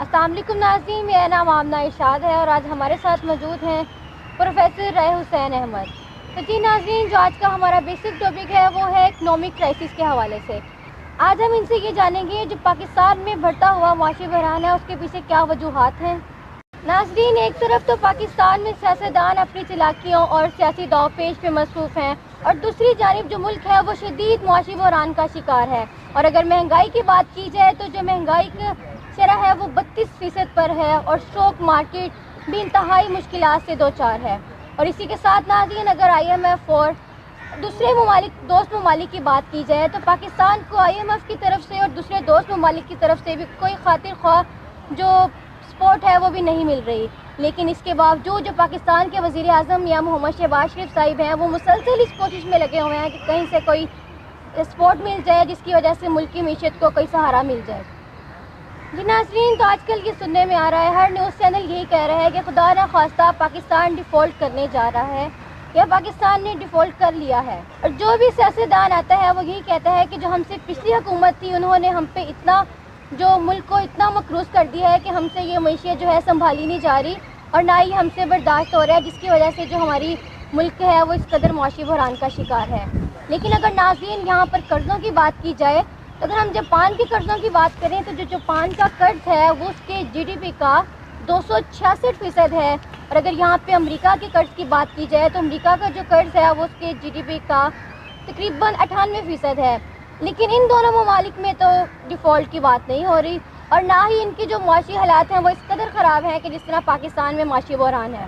السلام علیکم ناظرین، میرا نام آمنہ ارشاد ہے اور آج ہمارے ساتھ موجود ہیں پروفیسر رائے حسین احمد۔ تو جی ناظرین، جو آج کا ہمارا بیسک ٹاپک ہے وہ ہے اکنامک کرائسس کے حوالے سے۔ آج ہم ان سے یہ جانیں گے جو پاکستان میں بڑھتا ہوا معاشی بحران ہے اس کے پیچھے کیا وجوہات ہیں۔ ناظرین، ایک طرف تو پاکستان میں سیاستدان اپنی چالاکیوں اور سیاسی داؤ پیچ پہ مصروف ہیں اور دوسری جانب جو ملک ہے وہ شدید معاشی بحران کا شکار ہے۔ اور اگر مہنگائی کی بات کی جائے تو جو مہنگائی کی شرح ہے وہ 32% پر ہے اور اسٹاک مارکیٹ بھی انتہائی مشکلات سے دوچار ہے۔ اور اسی کے ساتھ ناظرین، اگر IMF اور دوسرے دوست ممالک کی بات کی جائے تو پاکستان کو IMF کی طرف سے اور دوسرے دوست ممالک کی طرف سے بھی کوئی خاطر خواہ جو سپورٹ ہے وہ بھی نہیں مل رہی۔ لیکن اس کے باوجود جو پاکستان کے وزیر اعظم یا محمد شہباز شریف صاحب ہیں وہ مسلسل اس کوشش میں لگے ہوئے ہیں کہ کہیں سے کوئی سپورٹ مل جائے جس کی وجہ سے ملک کی معیشت کو کوئی سہارا مل جائے۔ جی ناظرین، تو آج کل یہ سننے میں آ رہا ہے، ہر نیوز چینل یہی کہہ رہا ہے کہ خدا نہ خواستہ پاکستان ڈیفالٹ کرنے جا رہا ہے یا پاکستان نے ڈیفالٹ کر لیا ہے۔ اور جو بھی سیاستدان آتا ہے وہ یہی کہتا ہے کہ جو ہم سے پچھلی حکومت تھی انہوں نے ہم پہ اتنا جو ملک کو اتنا مقروض کر دیا ہے کہ ہم سے یہ معیشت جو ہے سنبھالی نہیں جا رہی اور نہ ہی ہم سے برداشت ہو رہا ہے، جس کی وجہ سے جو ہماری ملک ہے وہ اس قدر معاشی بحران کا شکار ہے۔ لیکن اگر ناظرین یہاں پر قرضوں کی بات کی جائے تو اگر ہم جاپان کے قرضوں کی بات کریں تو جو جاپان کا قرض ہے وہ اس کے GDP کا 266% ہے۔ اور اگر یہاں پہ امریکہ کے قرض کی بات کی جائے تو امریکہ کا جو قرض ہے وہ اس کے GDP کا تقریباً 98% ہے۔ لیکن ان دونوں ممالک میں تو ڈیفالٹ کی بات نہیں ہو رہی اور نہ ہی ان کی جو معاشی حالات ہیں وہ اس قدر خراب ہیں کہ جس طرح پاکستان میں معاشی بحران ہے۔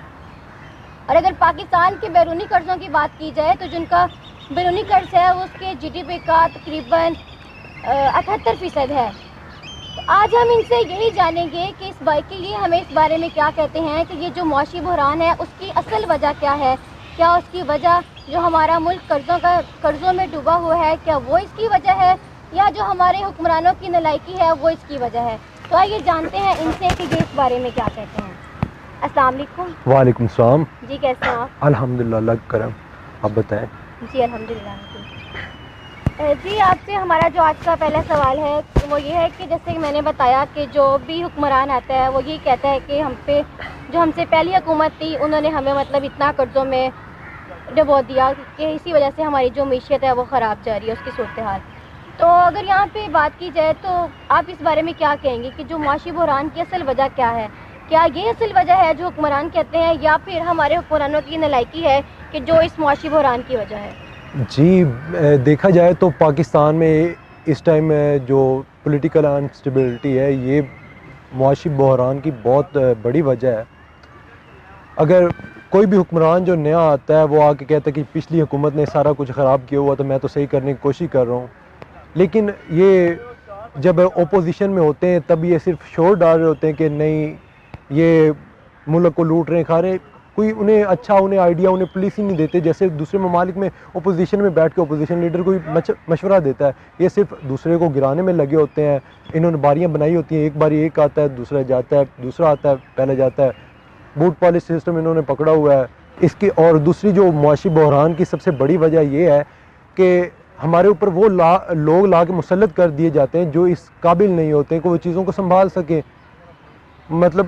اور اگر پاکستان کے بیرونی قرضوں کی بات کی جائے تو جن کا بیرونی قرض ہے وہ اس کے GDP کا تقریباً 78% ہے۔ تو آج ہم ان سے یہی جانیں گے کہ اس بات کے لیے ہمیں اس بارے میں کیا کہتے ہیں کہ یہ جو معاشی بحران ہے اس کی اصل وجہ کیا ہے، کیا اس کی وجہ جو ہمارا ملک قرضوں میں ڈوبا ہوا ہے کیا وہ اس کی وجہ ہے یا جو ہمارے حکمرانوں کی نالائکی ہے وہ اس کی وجہ ہے۔ تو آئیے جانتے ہیں ان سے کہ یہ اس بارے میں کیا کہتے ہیں۔ السلام علیکم۔ وعلیکم السلام۔ جی کیسے ہیں آپ؟ الحمدللہ، اللہ کا کرم، آپ بتائیں۔ جی الحمدللہ۔ جی آپ سے ہمارا جو آج کا پہلا سوال ہے وہ یہ ہے کہ جیسے کہ میں نے بتایا کہ جو بھی حکمران آتا ہے وہ یہی کہتا ہے کہ ہم سے پہلی حکومت تھی انہوں نے ہمیں اتنا قرضوں میں ڈبو دیا کہ اسی وجہ سے ہماری جو معیشت ہے وہ خراب جا رہی ہے، اس کی صورتحال۔ تو اگر یہاں پہ بات کی جائے تو آپ اس بارے میں کیا کہیں گے کہ جو معاشی بحران کی اصل وجہ کیا ہے؟ کیا یہ اصل وجہ ہے جو حکمران کہتے ہیں یا پھر ہمارے حکمرانوں کی نالائکی ہے کہ جو اس معاشی بحران کی وجہ ہے؟ جی دیکھا جائے تو پاکستان میں اس ٹائم جو پولیٹیکل انسٹیبلٹی ہے یہ معاشی بحران کی بہت بڑی وجہ ہے۔ اگر کوئی بھی حکمران جو نیا آتا ہے وہ آ کے کہتا ہے کہ پچھلی حکومت نے سارا کچھ خراب کیا ہوا تو میں تو صحیح کرنے کی کوشش کر رہا ہوں، لیکن یہ جب اپوزیشن میں ہوتے ہیں تب یہ صرف شور ڈال رہے ہوتے ہیں کہ نہیں یہ ملک کو لوٹ رہے ہیں کھا رہے ہیں، کوئی انہیں آئیڈیا انہیں پولیس ہی نہیں دیتے۔ جیسے دوسرے ممالک میں اپوزیشن میں بیٹھ کے اپوزیشن لیڈر کوئی مشورہ دیتا ہے، یہ صرف دوسرے کو گرانے میں لگے ہوتے ہیں۔ انہوں نے باریاں بنائی ہوتی ہیں، ایک باری ایک آتا ہے دوسرا جاتا ہے، دوسرا آتا ہے پہلے جاتا ہے، بوٹ پالیسی سسٹم انہوں نے پکڑا ہوا ہے اس کی۔ اور دوسری جو معاشی بحران کی سب سے بڑی وجہ یہ ہے کہ ہمارے اوپر وہ لوگ لا کے مسلط کر دیے جاتے ہیں جو اس قابل نہیں ہوتے ہیں کہ وہ چیزوں کو سنبھال سکیں۔ مطلب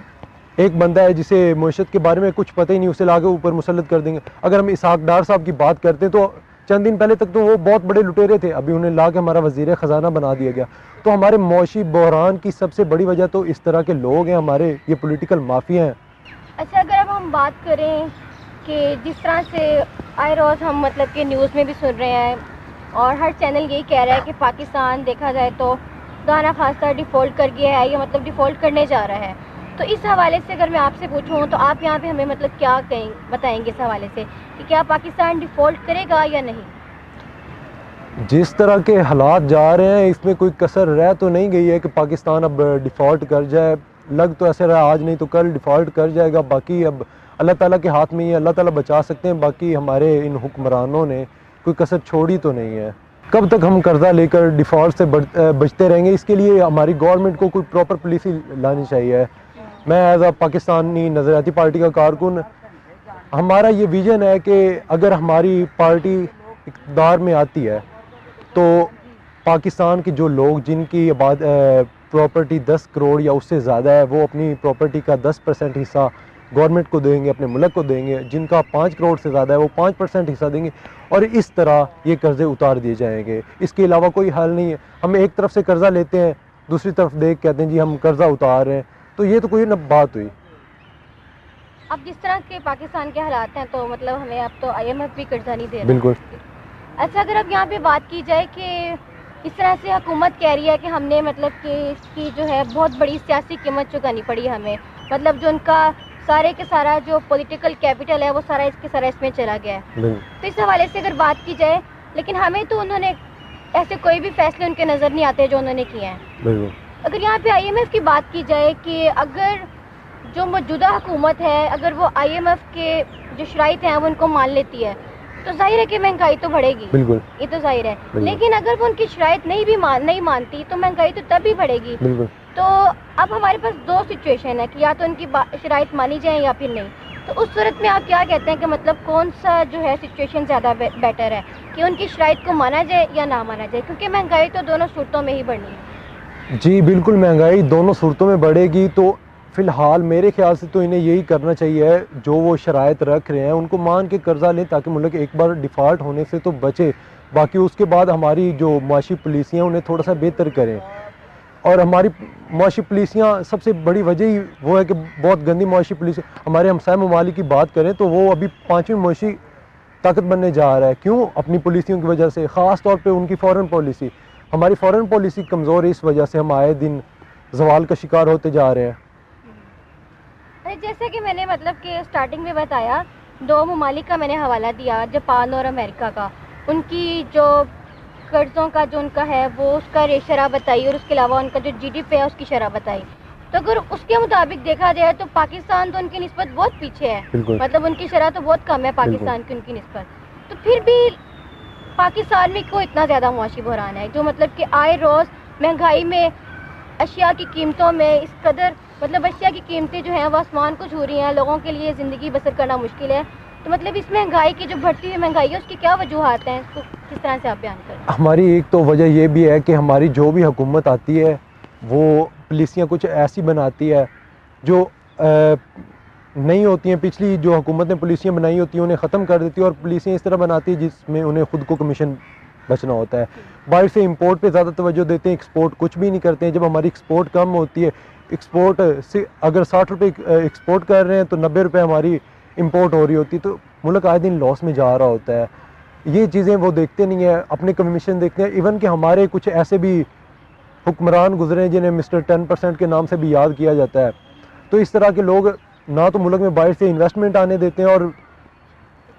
ایک بندہ ہے جسے معیشت کے بارے میں کچھ پتہ ہی نہیں، اسے لا کے اوپر مسلط کر دیں گے۔ اگر ہم اسحاق ڈار صاحب کی بات کرتے ہیں تو چند دن پہلے تک تو وہ بہت بڑے لٹیرے تھے، ابھی انہیں لا کے ہمارا وزیر خزانہ بنا دیا گیا۔ تو ہمارے معاشی بحران کی سب سے بڑی وجہ تو اس طرح کے لوگ ہیں، ہمارے یہ پولیٹیکل مافیا ہیں۔ اچھا، اگر اب ہم بات کریں کہ جس طرح سے آئے روز ہم کہ نیوز میں بھی سن رہے ہیں اور ہر چینل یہی کہہ رہا ہے کہ پاکستان دیکھا جائے تو خدا خواستہ ڈیفالٹ کر گیا ہے یا ڈیفالٹ کرنے جا رہا ہے، تو اس حوالے سے اگر میں آپ سے پوچھوں تو آپ یہاں پہ ہمیں کیا بتائیں گے اس حوالے سے کہ کیا پاکستان ڈیفالٹ کرے گا یا نہیں؟ جس طرح کے حالات جا رہے ہیں اس میں کوئی کسر رہ تو نہیں گئی ہے کہ پاکستان اب ڈیفالٹ کر جائے، لگ تو ایسے رہا آج نہیں تو کل ڈیفالٹ کر جائے گا۔ باقی اب اللہ تعالیٰ کے ہاتھ میں ہی ہے، اللہ تعالیٰ بچا سکتے ہیں، باقی ہمارے ان حکمرانوں نے کوئی کسر چھوڑی تو نہیں ہے۔ کب تک ہم قرضہ لے کر ڈیفالٹ سے بچتے رہیں گے؟ اس کے لیے ہماری گورنمنٹ کو کوئی پراپر پالیسی لانی چاہیے۔ میں ایز اے پاکستانی نظریاتی پارٹی کا کارکن، ہمارا یہ ویژن ہے کہ اگر ہماری پارٹی اقتدار میں آتی ہے تو پاکستان کے جو لوگ جن کی پراپرٹی 10 کروڑ یا اس سے زیادہ ہے وہ اپنی پراپرٹی کا 10% حصہ گورنمنٹ کو دیں گے, اپنے ملک کو دیں گے. جن کا 5 کروڑ سے زیادہ ہے وہ 5% حصہ دیں گے, اور اس طرح یہ قرضے اتار دیے جائیں گے. اس کے علاوہ کوئی حل نہیں ہے. ہم ایک طرف سے قرضہ لیتے ہیں, دوسری طرف دیکھ کہتے ہیں جی ہم قرضہ اتار رہے ہیں, تو یہ تو کوئی نہ بات ہوئی. اب جس طرح کے پاکستان کے حالات ہیں تو مطلب ہمیں اب تو IMF بھی قرضہ نہیں دے رہا. بالکل. اچھا, اگر اب یہاں پہ بات کی جائے کہ اس طرح سے حکومت کہہ رہی ہے کہ ہم نے مطلب کہ اس کی جو ہے بہت بڑی سیاسی قیمت چکانی پڑی ہمیں, مطلب جو ان کا سارے کے سارا جو پولیٹیکل کیپٹل ہے وہ سارا اس کے سارا اس میں چلا گیا ہے. تو اس حوالے سے اگر بات کی جائے, لیکن ہمیں تو انہوں نے ایسے کوئی بھی فیصلے ان کے نظر نہیں آتے جو انہوں نے کیے ہیں. اگر یہاں پہ IMF کی بات کی جائے کہ اگر جو موجودہ حکومت ہے اگر وہ IMF کے جو شرائط ہیں وہ ان کو مان لیتی ہے تو ظاہر ہے کہ مہنگائی تو بڑھے گی. بالکل, یہ تو ظاہر ہے. لیکن اگر وہ ان کی شرائط نہیں مانتی تو مہنگائی تو تب ہی بڑھے گی. بالکل. تو اب ہمارے پاس 2 سچویشن ہے کہ یا تو ان کی شرائط مانی جائیں یا پھر نہیں. تو اس صورت میں آپ کیا کہتے ہیں کہ مطلب کون سا جو ہے سچویشن زیادہ بیٹر ہے کہ ان کی شرائط کو مانا جائے یا نہ مانا جائے, کیونکہ مہنگائی تو دونوں صورتوں میں ہی بڑھنی ہے. جی بالکل, مہنگائی دونوں صورتوں میں بڑھے گی. تو فی الحال میرے خیال سے تو انہیں یہی کرنا چاہیے, جو وہ شرائط رکھ رہے ہیں ان کو مان کے قرضہ لیں تاکہ ملک ایک بار ڈیفالٹ ہونے سے تو بچے. باقی اس کے بعد ہماری جو معاشی پالیسیاں انہیں تھوڑا سا بہتر کریں. اور ہماری معاشی پالیسیاں سب سے بڑی وجہ ہی وہ ہے کہ بہت گندی معاشی پالیسی. ہمارے ہمسائے ممالک کی بات کریں تو وہ ابھی 5ویں معاشی طاقت بننے جا رہا ہے. کیوں؟ اپنی پالیسیوں کی وجہ سے, خاص طور پہ ان کی فارن پالیسی. ہماری فارن پالیسی کمزور ہے, اس وجہ سے ہم آئے دن زوال کا شکار ہوتے جا رہے ہیں. جیسے کہ میں نے مطلب کہ سٹارٹنگ میں بتایا 2 ممالک کا میں نے حوالہ دیا, جاپان اور امریکہ کا. ان کی جو قرضوں کا جو ان کا ہے وہ اس کا شرح بتائی, اور اس کے علاوہ ان کا جو GDP ہے اس کی شرح بتائی. تو اگر اس کے مطابق دیکھا جائے تو پاکستان تو ان کی نسبت بہت پیچھے ہے. مطلب ان کی شرح تو بہت کم ہے پاکستان کی ان کی نسبت. تو پھر بھی پاکستان میں کوئی اتنا زیادہ معاشی بحران ہے جو مطلب کہ آئے روز مہنگائی میں, اشیاء کی قیمتوں میں اس قدر مطلب اشیاء کی قیمتیں جو ہیں وہ آسمان کو چھو رہی ہیں, لوگوں کے لیے زندگی بسر کرنا مشکل ہے. تو مطلب اس مہنگائی کی جو بڑھتی ہوئی مہنگائی ہے اس کی کیا وجوہات ہیں, اس کو کس طرح سے آپ بیان کریں؟ ہماری ایک تو وجہ یہ بھی ہے کہ ہماری جو بھی حکومت آتی ہے وہ پالیسیاں کچھ ایسی بناتی ہے جو نہیں ہوتی ہیں. پچھلی جو حکومت نے پالیسیاں بنائی ہوتی ہیں انہیں ختم کر دیتی ہے, اور پالیسیاں اس طرح بناتی ہے جس میں انہیں خود کو کمیشن بچنا ہوتا ہے. باہر سے امپورٹ پہ زیادہ توجہ دیتے ہیں, ایکسپورٹ کچھ بھی نہیں کرتے ہیں. جب ہماری ایکسپورٹ کم ہوتی ہے, ایکسپورٹ سے اگر 60 روپے ایکسپورٹ کر رہے ہیں تو 90 روپے ہماری امپورٹ ہو رہی ہوتی ہے, تو ملک آئے دن لاس میں جا رہا ہوتا ہے. یہ چیزیں وہ دیکھتے نہیں ہیں, اپنے کمیشن دیکھتے ہیں. ایون کہ ہمارے کچھ ایسے بھی حکمران گزرے ہیں جنہیں مسٹر 10% کے نام سے بھی یاد کیا جاتا ہے. تو اس طرح کے لوگ نہ تو ملک میں باہر سے انویسٹمنٹ آنے دیتے ہیں اور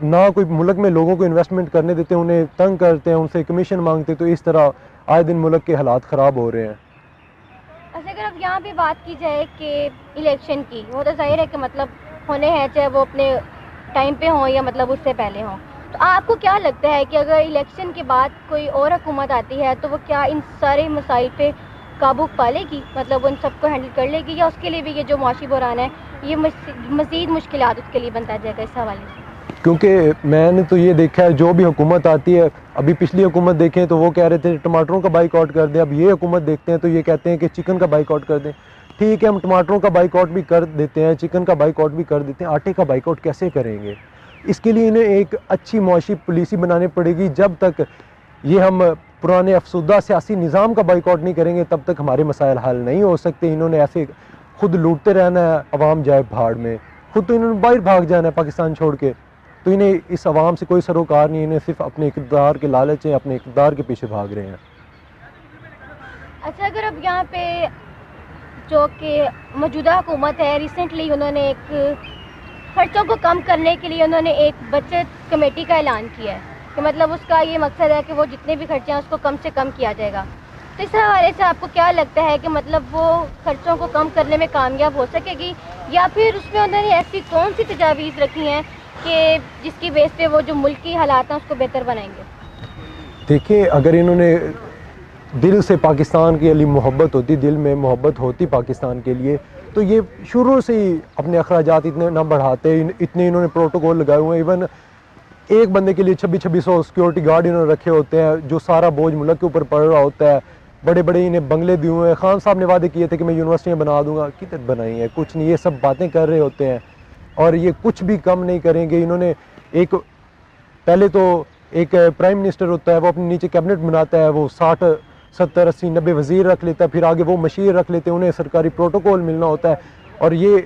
نہ کوئی ملک میں لوگوں کو انویسٹمنٹ کرنے دیتے ہیں, انہیں تنگ کرتے ہیں, ان سے کمیشن مانگتے ہیں. تو اس طرح آئے دن ملک کے حالات خراب ہو رہے ہیں. اچھا, اگر اب یہاں پہ بات کی جائے کہ الیکشن کی, وہ تو ظاہر ہے کہ مطلب ہونے ہیں چاہے وہ اپنے ٹائم پہ ہوں یا مطلب اس سے پہلے ہوں. تو آپ کو کیا لگتا ہے کہ اگر الیکشن کے بعد کوئی اور حکومت آتی ہے تو وہ کیا ان سارے مسائل پہ قابو پا لے گی, مطلب ان سب کو ہینڈل کر لے گی, یا اس کے لیے بھی یہ جو معاشی بحران ہے یہ مزید مشکلات اس کے لیے بنتا جائے گا اس حوالے سے؟ کیونکہ میں نے تو یہ دیکھا ہے جو بھی حکومت آتی ہے, ابھی پچھلی حکومت دیکھیں تو وہ کہہ رہے تھے ٹماٹروں کا بائیک آؤٹ کر دیں, اب یہ حکومت دیکھتے ہیں تو یہ کہتے ہیں کہ چکن کا بائیک آؤٹ کر دیں. ٹھیک ہے, ہم ٹماٹروں کا بائیک آؤٹ بھی کر دیتے ہیں, چکن کا بائیک آؤٹ بھی کر دیتے ہیں, آٹے کا بائیک آؤٹ کیسے کریں گے؟ اس کے لیے انہیں ایک اچھی معاشی پالیسی بنانی پڑے گی. جب تک یہ ہم پرانے افسردہ سیاسی نظام کا بائیک آؤٹ نہیں کریں گے تب تک ہمارے مسائل حل نہیں ہو سکتے. انہوں نے ایسے خود لوٹتے رہنا ہے, عوام جائے بھاڑ میں, خود تو انہوں نے باہر بھاگ جانا ہے پاکستان چھوڑ کے. تو انہیں اس عوام سے کوئی سروکار نہیں, انہیں صرف اپنے اقتدار کے لالچ ہیں, اپنے اقتدار کے پیچھے بھاگ رہے ہیں. اچھا, اگر اب یہاں پہ جو کہ موجودہ حکومت ہے, ریسنٹلی انہوں نے ایک خرچوں کو کم کرنے کے لیے انہوں نے ایک بچت کمیٹی کا اعلان کیا ہے کہ مطلب اس کا یہ مقصد ہے کہ وہ جتنے بھی خرچے ہیں اس کو کم سے کم کیا جائے گا. تو اس حوالے سے آپ کو کیا لگتا ہے کہ مطلب وہ خرچوں کو کم کرنے میں کامیاب ہو سکے گی, یا پھر اس میں انہوں نے ایسی کون سی تجاویز رکھی ہیں کہ جس کی بیس پہ وہ جو ملکی حالات ہیں اس کو بہتر بنائیں گے؟ دیکھیں, اگر انہوں نے دل سے پاکستان کے لیے محبت ہوتی, دل میں محبت ہوتی پاکستان کے لیے, تو یہ شروع سے ہی اپنے اخراجات اتنے نہ بڑھاتے. اتنے انہوں نے پروٹوکول لگائے ہوئے ہیں, ایون ایک بندے کے لیے 2600 سیکیورٹی گارڈ انہوں نے رکھے ہوتے ہیں, جو سارا بوجھ ملک کے اوپر پڑ رہا ہوتا ہے. بڑے بڑے انہیں بنگلے دیے ہوئے ہیں. خان صاحب نے وعدے کیے تھے کہ میں یونیورسٹیاں بنا دوں گا, کدھر بنائی ہیں؟ کچھ نہیں. یہ سب باتیں کر رہے ہوتے ہیں اور یہ کچھ بھی کم نہیں کریں گے. انہوں نے ایک پہلے تو ایک پرائم منسٹر ہوتا ہے, وہ اپنے نیچے کیبنٹ بناتا ہے, وہ 60 70 80 90 وزیر رکھ لیتا ہے, پھر آگے وہ مشیر رکھ لیتے ہیں, انہیں سرکاری پروٹوکول ملنا ہوتا ہے, اور یہ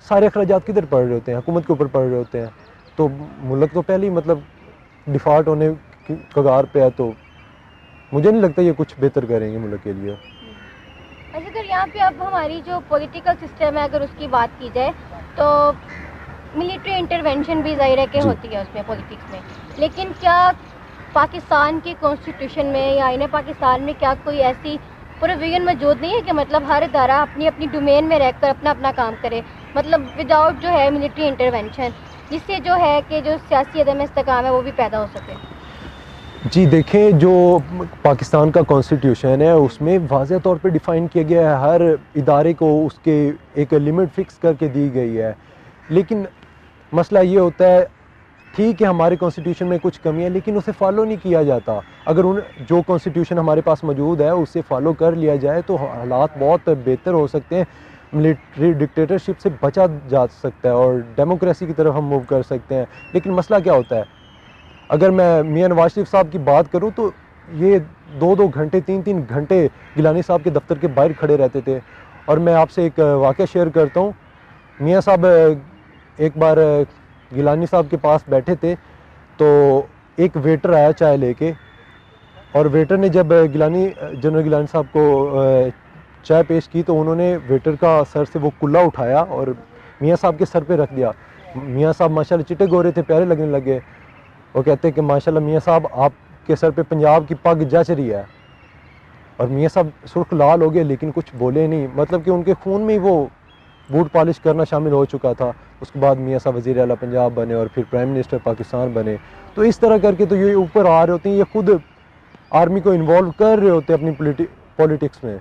سارے اخراجات کدھر پڑ رہے ہوتے ہیں؟ حکومت کے اوپر پڑ رہے ہوتے ہیں. تو ملک تو پہلے ہی مطلب ڈیفالٹ ہونے کی کگار پہ ہے, تو مجھے نہیں لگتا یہ کچھ بہتر کریں گے ملک کے لیے. اچھا, اگر یہاں پہ اب ہماری جو پولیٹیکل سسٹم ہے اگر اس کی بات کی جائے تو ملٹری انٹرونشن بھی ظاہر ہے کہ ہوتی ہے اس میں پولیٹکس میں, لیکن کیا پاکستان کی کانسٹیٹیوشن میں یا آئین پاکستان میں کیا کوئی ایسی پروویژن موجود نہیں ہے کہ مطلب ہر ادارہ اپنی اپنی ڈومین میں رہ کر اپنا اپنا کام کرے, مطلب وداؤٹ جو ہے ملٹری انٹرونشن, جس سے جو ہے کہ جو سیاسی عدم استحکام ہے وہ بھی پیدا ہو سکے؟ جی دیکھیں, جو پاکستان کا کانسٹیٹیوشن ہے اس میں واضح طور پہ ڈیفائن کیا گیا ہے, ہر ادارے کو اس کے ایک لمٹ فکس کر کے دی گئی ہے. لیکن مسئلہ یہ ہوتا ہے, ٹھیک ہے ہمارے کانسٹیٹیوشن میں کچھ کمی ہے لیکن اسے فالو نہیں کیا جاتا. اگر جو کانسٹیٹیوشن ہمارے پاس موجود ہے اسے فالو کر لیا جائے تو حالات بہت بہتر ہو سکتے ہیں, ملٹری ڈکٹیٹرشپ سے بچا جا سکتا ہے اور ڈیموکریسی کی طرف ہم موو کر سکتے ہیں. لیکن مسئلہ کیا ہوتا ہے, اگر میں میاں نواز شریف صاحب کی بات کروں تو یہ 2 گھنٹے 3 گھنٹے گیلانی صاحب کے دفتر کے باہر کھڑے رہتے تھے. اور میں آپ سے ایک واقعہ شیئر کرتا ہوں. میاں صاحب ایک بار گیلانی صاحب کے پاس بیٹھے تھے تو ایک ویٹر آیا چائے لے کے, اور ویٹر نے جب جنرل گیلانی صاحب کو چائے پیش کی تو انہوں نے ویٹر کا سر سے وہ کلا اٹھایا اور میاں صاحب کے سر پہ رکھ دیا. میاں صاحب ماشاءاللہ چٹے گورے تھے, پیارے لگنے لگے. وہ کہتے ہیں کہ ماشاءاللہ میاں صاحب آپ کے سر پہ پنجاب کی پگ جچ رہی ہے. اور میاں صاحب سرخ لال ہو گئے لیکن کچھ بولے نہیں, مطلب کہ ان کے خون میں وہ بوٹ پالش کرنا شامل ہو چکا تھا. اس کے بعد میاں صاحب وزیر اعلیٰ پنجاب بنے اور پھر پرائم منسٹر پاکستان بنے. تو اس طرح کر کے تو یہ اوپر آ رہے ہوتے ہیں, یہ خود آرمی کو انوالو کر رہے ہوتے ہیں اپنی پولیٹکس میں.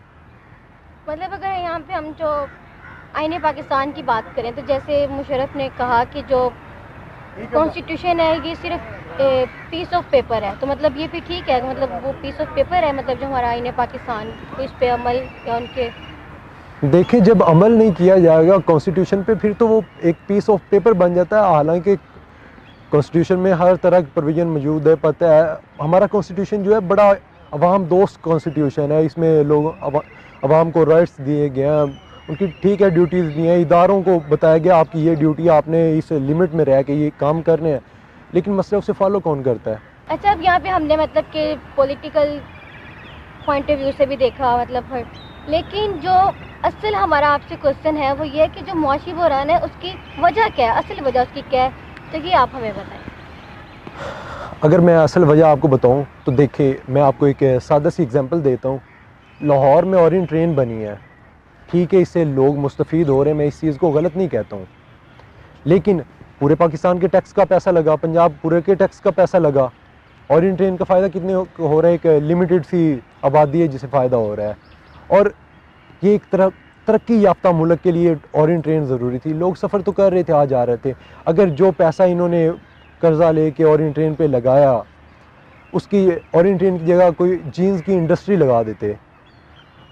مطلب اگر یہاں پہ ہم جو آئین پاکستان کی بات کریں تو جیسے مشرف نے کہا کہ جو کانسٹیٹیوشن ہے یہ صرف پیس آف پیپر ہے, تو مطلب یہ بھی ٹھیک ہے, مطلب وہ پیس آف پیپر ہے, مطلب جو ہمارا آئین پاکستان کو اس پہ عمل یا ان کے دیکھیں جب عمل نہیں کیا جائے گا کانسٹیٹیوشن پہ پھر تو وہ ایک پیس آف پیپر بن جاتا ہے. حالانکہ کانسٹیٹیوشن میں ہر طرح کی پروویژن موجود ہے. پتہ ہے ہمارا کانسٹیٹیوشن جو ہے بڑا عوام دوست کانسٹیٹیوشن ہے. اس میں لوگ عوام کو رائٹس دیے گئے ہیں, ان کی ٹھیک ہے ڈیوٹیز دی ہیں, اداروں کو بتایا گیا آپ کی یہ ڈیوٹی, آپ نے اس لمٹ میں رہ کے یہ کام کرنے ہیں, لیکن مسئلہ اسے فالو کون کرتا ہے؟ اچھا, اب یہاں پہ ہم نے مطلب کہ پولیٹیکل پوائنٹ آف ویو سے بھی دیکھا مطلب, لیکن جو اصل ہمارا آپ سے کوشچن ہے وہ یہ ہے کہ جو معاشی بحران ہے اس کی وجہ کیا ہے, اصل وجہ اس کی کیا ہے, تو یہ آپ ہمیں بتائیں. اگر میں اصل وجہ آپ کو بتاؤں تو دیکھیں میں آپ کو ایک سادہ سی اگزامپل دیتا ہوں. لاہور میں اورینٹ ٹرین بنی ہے, ٹھیک ہے اس سے لوگ مستفید ہو رہے ہیں, میں اس چیز کو غلط نہیں کہتا ہوں, لیکن پورے پاکستان کے ٹیکس کا پیسہ لگا, پنجاب پورے کے ٹیکس کا پیسہ لگا. اورینٹ ٹرین کا فائدہ کتنے ہو رہا ہے؟ ایک لمیٹڈ سی آبادی ہے جسے فائدہ ہو رہا ہے, اور یہ ایک طرح ترقی یافتہ ملک کے لیے اورینٹ ٹرین ضروری تھی. لوگ سفر تو کر رہے تھے, آ جا رہے تھے. اگر جو پیسہ انہوں نے قرضہ لے کے اورینٹ ٹرین پہ لگایا, اس کی اورینٹ ٹرین کی جگہ کوئی جینز کی انڈسٹری لگا دیتے,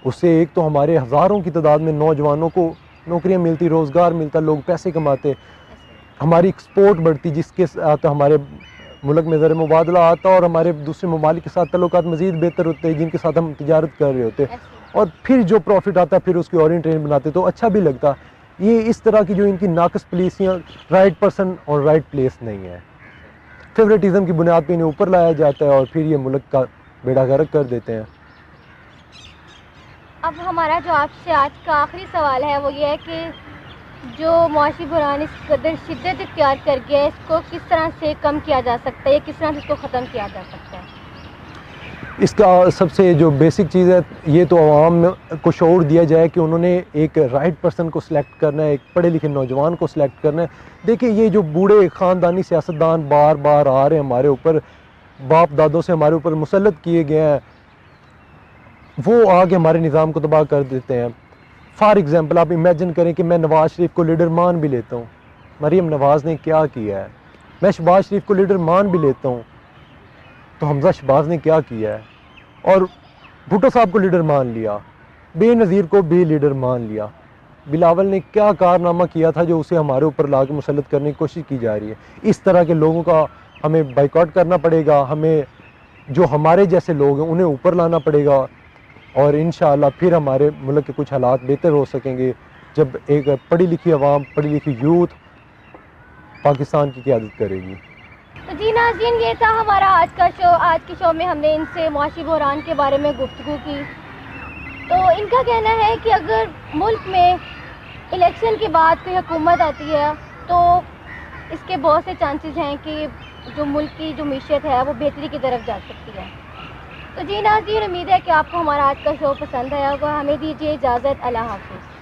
اس سے ایک تو ہمارے ہزاروں کی تعداد میں نوجوانوں کو نوکریاں ملتی, روزگار ملتا, لوگ پیسے کماتے, ہماری ایکسپورٹ بڑھتی, جس کے ساتھ ہمارے ملک میں زر مبادلہ آتا اور ہمارے دوسرے ممالک کے ساتھ تعلقات مزید بہتر ہوتے جن کے ساتھ ہم تجارت کر رہے ہوتے, اور پھر جو پروفٹ آتا پھر اس کی اورینٹ ٹرین بناتے تو اچھا بھی لگتا. یہ اس طرح کی جو ان کی ناقص پالیسیاں, رائٹ پرسن اور رائٹ پلیس نہیں ہے, فیوریٹزم کی بنیاد پہ انہیں اوپر لایا جاتا ہے اور پھر یہ ملک کا بیڑا غرق کر دیتے ہیں. اب ہمارا جو آپ سے آج کا آخری سوال ہے وہ یہ ہے کہ جو معاشی بحران اس قدر شدت اختیار کر گیا ہے, اس کو کس طرح سے کم کیا جا سکتا ہے, یا کس طرح سے اس کو ختم کیا جا سکتا ہے؟ اس کا سب سے جو بیسک چیز ہے یہ تو عوام کو شعور دیا جائے کہ انہوں نے ایک رائٹ پرسن کو سلیکٹ کرنا ہے, ایک پڑھے لکھے نوجوان کو سلیکٹ کرنا ہے. دیکھیں یہ جو بوڑھے خاندانی سیاستدان بار بار آ رہے ہیں ہمارے اوپر, باپ دادوں سے ہمارے اوپر مسلط کیے گئے ہیں, وہ آگے ہمارے نظام کو تباہ کر دیتے ہیں. فار ایگزامپل آپ امیجن کریں کہ میں نواز شریف کو لیڈر مان بھی لیتا ہوں, مریم نواز نے کیا کیا ہے. میں شہباز شریف کو لیڈر مان بھی لیتا ہوں, تو حمزہ شہباز نے کیا کیا ہے. اور بھٹو صاحب کو لیڈر مان لیا، بے نظیر کو بے لیڈر مان لیا۔ بلاول نے کیا کارنامہ کیا تھا جو اسے ہمارے اوپر لا کے مسلط کرنے کی کوشش کی جا رہی ہے۔ اس طرح کے لوگوں کا ہمیں بائیکاٹ کرنا پڑے گا، ہمیں جو ہمارے جیسے لوگ ہیں انہیں اوپر لانا پڑے گا، اور انشاءاللہ پھر ہمارے ملک کے کچھ حالات بہتر ہو سکیں گے جب ایک پڑھی لکھی عوام، پڑھی لکھی یوتھ پاکستان کی قیادت کرے گی۔ تو جی ناظرین، یہ تھا ہمارا آج کا شو۔ آج کے شو میں ہم نے ان سے معاشی بحران کے بارے میں گفتگو کی۔ تو ان کا کہنا ہے کہ اگر ملک میں الیکشن کے بعد کوئی حکومت آتی ہے تو اس کے بہت سے چانسز ہیں کہ جو ملک کی جو معیشت ہے وہ بہتری کی طرف جا سکتی ہے۔ تو جی ناظرین، امید ہے کہ آپ کو ہمارا آج کا شو پسند آیا ہوگا۔ ہمیں دیجیے اجازت، اللہ حافظ۔